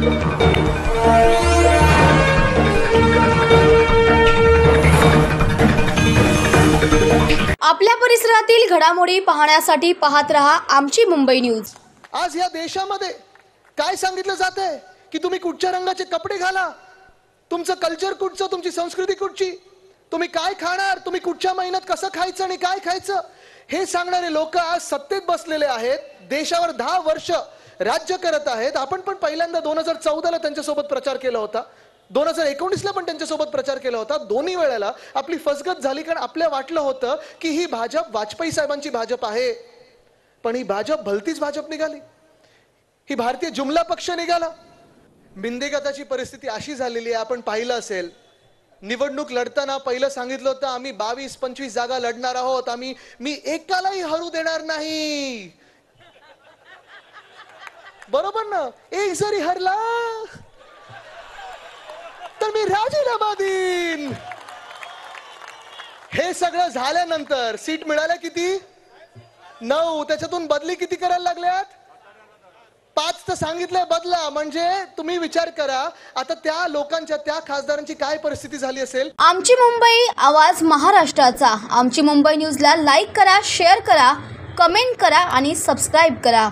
आपल्या परिसरातील घडामोडी पाहण्यासाठी पाहत रहा आमची मुंबई न्यूज। आज या देशामध्ये काय सांगितलं जातंय की तुम्ही कुठच्या रंगाचे कपडे घाला, तुमचं कल्चर कुठचं, तुमची संस्कृती कुठची, तुम्ही काय खाणार, तुम्ही कुठच्या महिन्यात कसं खायचं आणि काय खायचं हे सांगणारे लोक आज सत्तेत बसलेले आहेत। देशावर 10 वर्ष राज्य करत आहेत। आपण पण पहिल्यांदा 2014 ला त्यांच्यासोबत प्रचार केला होता, 2019 ला पण त्यांच्यासोबत प्रचार केला होता। दोन्ही वेळेला आपली फसगत झाली, कारण आपल्या वाटलं होतं की ही भाजप वाजपेयी साहेबांची भाजप आहे, पण ही भाजप भलतीच भाजप निघाली, ही भारतीय जुमला पक्ष निघाला। बिंदेगताची परिस्थिती अशी झालेली आहे, आपण पाहिलं असेल निवडणूक लढताना पहिलं सांगितलं होतं आम्ही 22-25 जागा लढणार आहोत, मी एकालाही हरू देणार नाही, बरोबर ना? एक जरी हरला तर मी राजीनामा देईन। हे सगळं झाल्यानंतर सीट मिळाल्या किती? 9, त्याच्यातून बदली किती करायला लागल्यात? 5 तर सांगितलंय बदला। म्हणजे तुम्ही विचार करा आता त्या लोकांच्या, त्या खासदारांची काय परिस्थिती झाली असेल। आमची मुंबई, आवाज महाराष्ट्राचा। आमची मुंबई न्यूजला लाईक करा, शेअर करा, कमेंट करा आणि सबस्क्राइब करा।